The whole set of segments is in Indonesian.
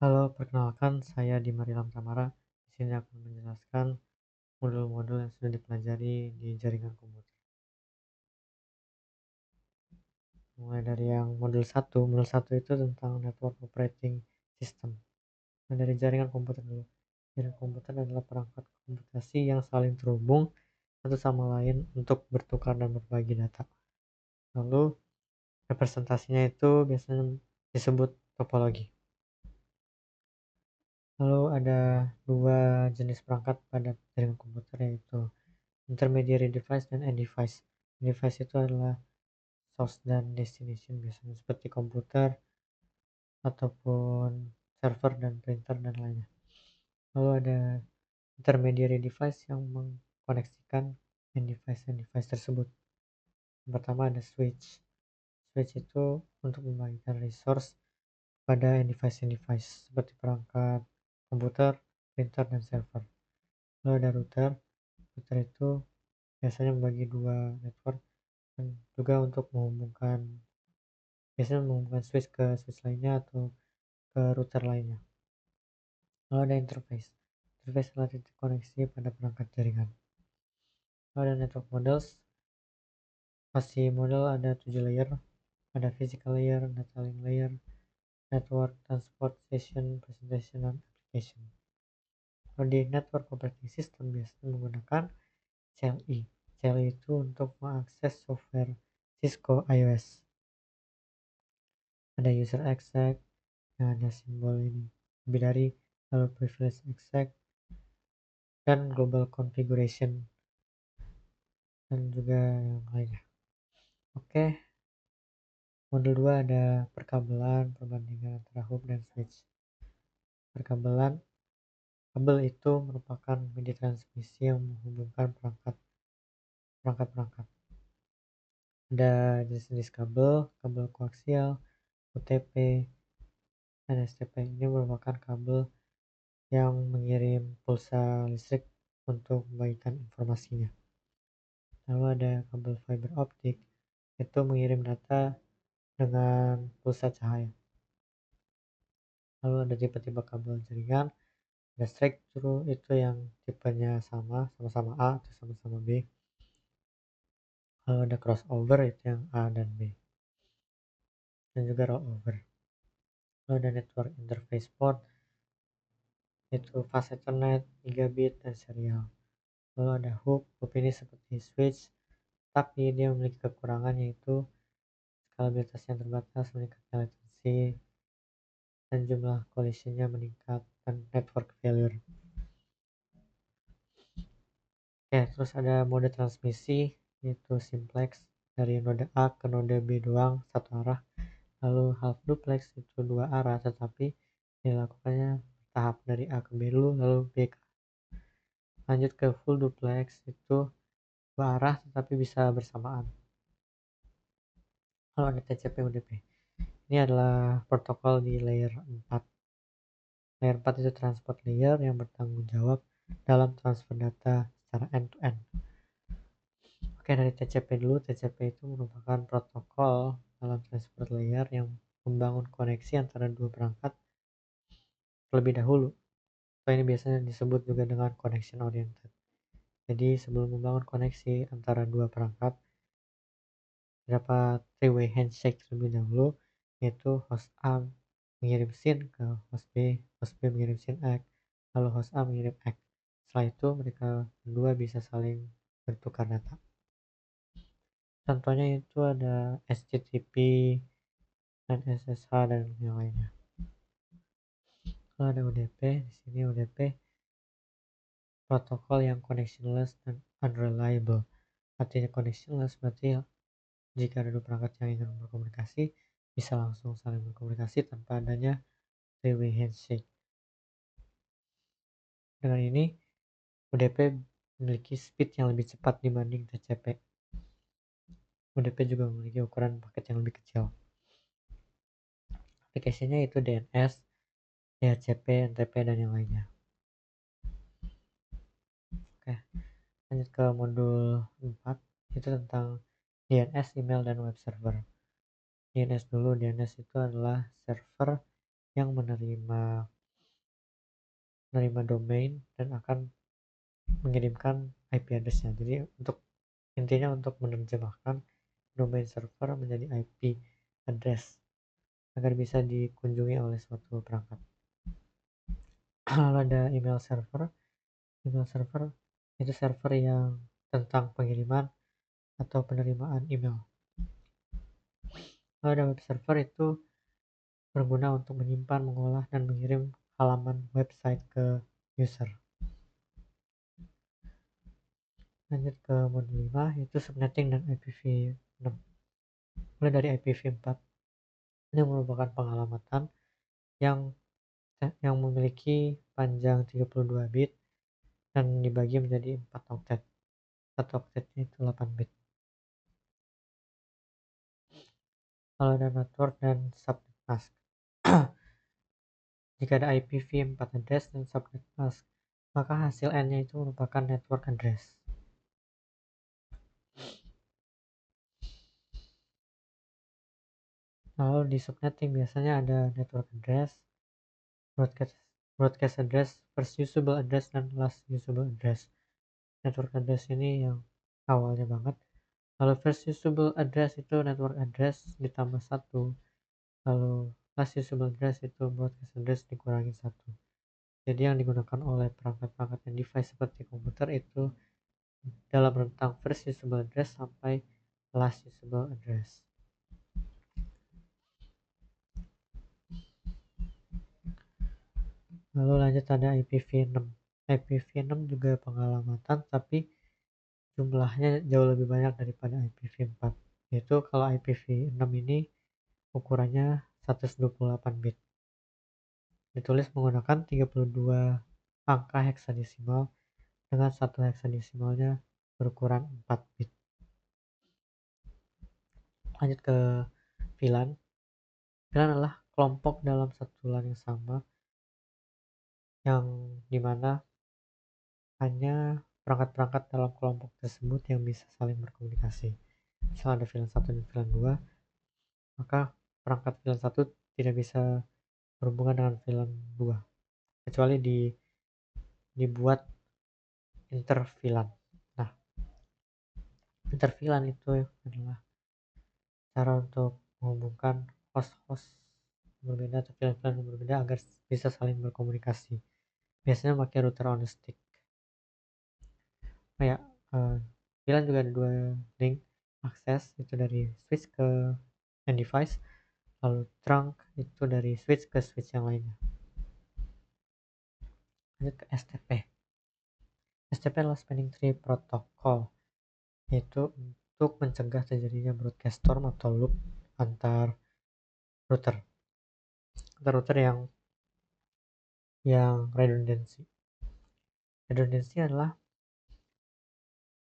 Halo, perkenalkan saya Dimaria Pramara. Di sini akan menjelaskan modul-modul yang sudah dipelajari di jaringan komputer. Mulai dari yang modul 1 itu tentang network operating system. Nah, dari jaringan komputer dulu. Jaringan komputer adalah perangkat komputasi yang saling terhubung satu sama lain untuk bertukar dan berbagi data. Lalu, representasinya itu biasanya disebut topologi. Lalu ada dua jenis perangkat pada jaringan komputer, yaitu intermediary device dan end device. Device itu adalah source dan destination, biasanya seperti komputer ataupun server dan printer dan lainnya. Lalu ada intermediary device yang mengkoneksikan end device tersebut. Yang pertama ada switch. Switch itu untuk membagikan resource pada end device seperti perangkat komputer, printer, dan server. Lalu ada router. Router itu biasanya membagi dua network dan juga untuk menghubungkan switch ke switch lainnya atau ke router lainnya. Lalu ada interface. Interface adalah titik koneksi pada perangkat jaringan. Lalu ada network models. Pasti model ada 7 layer. Ada physical layer, data link layer, network, transportation, presentation, dan application. Lalu di network operating system biasanya menggunakan CLI. CLI itu untuk mengakses software Cisco iOS. Ada user exec yang ada simbol ini lebih dari, lalu privilege exec dan global configuration dan juga yang lainnya. Oke, modul 2 ada perkabelan, perbandingan antara hub dan switch. Kabel itu merupakan media transmisi yang menghubungkan perangkat. Ada jenis-jenis kabel koaksial, UTP, dan STP. Ini merupakan kabel yang mengirim pulsa listrik untuk membagikan informasinya. Lalu ada kabel fiber optik, itu mengirim data dengan pulsa cahaya. Lalu ada tipe-tipe kabel jaringan. Ada straight through, itu yang tipenya sama-sama A atau sama-sama B. Lalu ada crossover, itu yang A dan B. Dan juga rollover. Lalu ada network interface port, itu fast ethernet, gigabit, dan serial. Lalu ada hub ini seperti switch, tapi dia memiliki kekurangan, yaitu skalabilitas yang terbatas, meningkatkan latency, dan jumlah collisionnya meningkat, dan network failure. Oke, terus ada mode transmisi, yaitu simplex, dari node A ke node B doang, satu arah. Lalu half duplex itu dua arah, tetapi dilakukannya tahap dari A ke B dulu, lalu B ke A. Lanjut ke full duplex, itu dua arah tetapi bisa bersamaan. Lalu ada TCP UDP. Ini adalah protokol di layer 4. Layer 4 itu transport layer yang bertanggung jawab dalam transfer data secara end to end. Oke, dari TCP dulu. TCP itu merupakan protokol dalam transport layer yang membangun koneksi antara dua perangkat terlebih dahulu. Atau ini biasanya disebut juga dengan connection oriented. Jadi sebelum membangun koneksi antara dua perangkat, terdapat three-way handshake terlebih dahulu, yaitu host A mengirim SYN ke host B mengirim SYN ACK, lalu host A mengirim ACK. Setelah itu mereka berdua bisa saling bertukar data. Contohnya itu ada HTTP dan SSH dan yang lainnya. Kalau ada UDP, di sini UDP protokol yang connectionless dan unreliable. Artinya connectionless berarti jika ada dua perangkat yang ingin berkomunikasi, bisa langsung saling berkomunikasi tanpa adanya three-way handshake. Dengan ini, UDP memiliki speed yang lebih cepat dibanding TCP. UDP juga memiliki ukuran paket yang lebih kecil. Aplikasinya itu DNS, DHCP, NTP, dan yang lainnya. Oke, lanjut ke modul 4, itu tentang DNS, email, dan web server. DNS dulu. DNS itu adalah server yang menerima menerima domain dan akan mengirimkan IP address-nya. Jadi intinya untuk menerjemahkan domain server menjadi IP address agar bisa dikunjungi oleh suatu perangkat. Lalu ada email server. Email server itu server yang tentang pengiriman atau penerimaan email. Lalu ada web server, itu berguna untuk menyimpan, mengolah, dan mengirim halaman website ke user. Lanjut ke modul 5, yaitu subnetting dan IPv6. Mulai dari IPv4, ini merupakan pengalamatan yang memiliki panjang 32 bit dan dibagi menjadi 4 oktet. Satu oktetnya itu 8 bit. Lalu ada network dan subnet mask. Jika ada IPv4 address dan subnet mask, maka hasil N-nya itu merupakan network address. Lalu di subnetting biasanya ada network address, broadcast address, first usable address, dan last usable address. Network address ini yang awalnya banget. Lalu first usable address itu network address ditambah 1. Lalu last usable address itu broadcast address dikurangi 1. Jadi yang digunakan oleh perangkat-perangkat dan device seperti komputer itu dalam rentang first usable address sampai last usable address. Lalu lanjut ada IPv6. IPv6 juga pengalamatan, tapi jumlahnya jauh lebih banyak daripada IPv4. Yaitu kalau IPv6 ini ukurannya 128 bit. Ditulis menggunakan 32 angka heksadesimal dengan satu heksadesimalnya berukuran 4 bit. Lanjut ke VLAN. VLAN adalah kelompok dalam satu LAN yang sama, yang dimana hanya perangkat-perangkat dalam kelompok tersebut yang bisa saling berkomunikasi. Misal ada VLAN 1 dan VLAN 2, maka perangkat VLAN 1 tidak bisa berhubungan dengan VLAN 2 kecuali dibuat interVLAN. Nah, interVLAN itu adalah cara untuk menghubungkan host-host berbeda atau VLAN yang berbeda agar bisa saling berkomunikasi. Biasanya pakai router on a stick. Kayak VLAN juga ada 2 link akses, itu dari switch ke end device, lalu trunk itu dari switch ke switch yang lainnya. Lanjut ke STP. STP adalah Spanning Tree Protocol, yaitu untuk mencegah terjadinya broadcast storm atau loop antar router yang redundancy. Redundancy adalah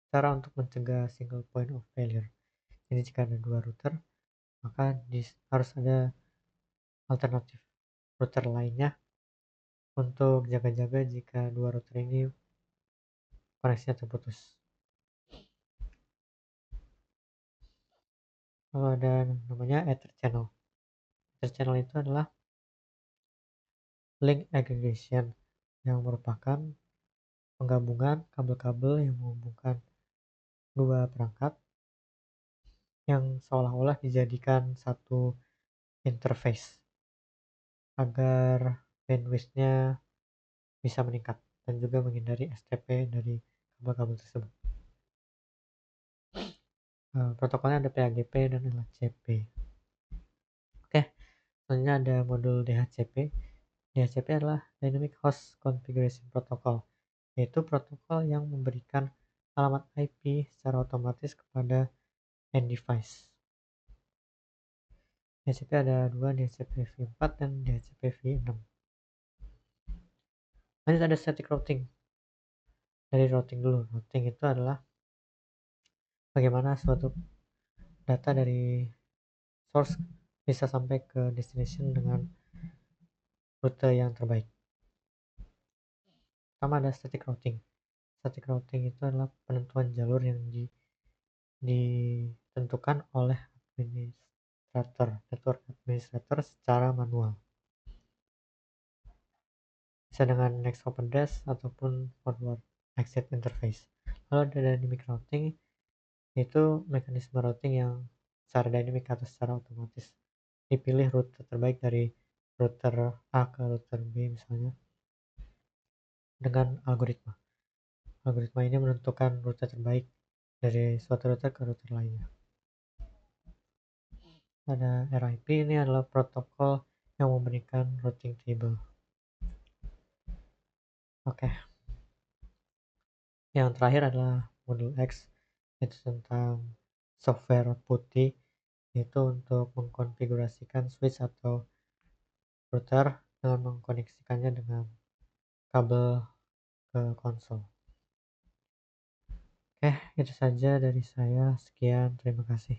cara untuk mencegah single point of failure. Jadi jika ada 2 router, maka harus ada alternatif router lainnya untuk jaga-jaga jika 2 router ini koneksinya terputus. Lalu ada namanya Ether Channel. Ether Channel itu adalah link aggregation yang merupakan penggabungan kabel-kabel yang menghubungkan 2 perangkat yang seolah-olah dijadikan satu interface agar bandwidth-nya bisa meningkat dan juga menghindari STP dari kabel-kabel tersebut. Protokolnya ada PAGP dan LHCP. Oke, selanjutnya ada modul DHCP. DHCP adalah Dynamic Host Configuration Protocol, yaitu protokol yang memberikan alamat IP secara otomatis kepada end device. DHCP ada 2, DHCP v4 dan DHCP v6. Lanjut ada static routing. Dari routing dulu. Routing itu adalah bagaimana suatu data dari source bisa sampai ke destination dengan rute yang terbaik. Pertama ada static routing. Static routing itu adalah penentuan jalur yang ditentukan oleh network administrator secara manual. bisa dengan next open dash ataupun forward exit interface. Lalu ada dynamic routing, yaitu mekanisme routing yang secara dynamic atau secara otomatis dipilih rute terbaik dari router A ke router B misalnya dengan algoritma. Algoritma ini menentukan rute terbaik dari suatu router ke router lainnya. Ada RIP, ini adalah protokol yang memberikan routing table. Oke. Yang terakhir adalah modul X, itu tentang software putih, yaitu untuk mengkonfigurasikan switch atau router dengan mengkoneksikannya dengan kabel ke konsol. Oke, itu saja dari saya. Sekian, terima kasih.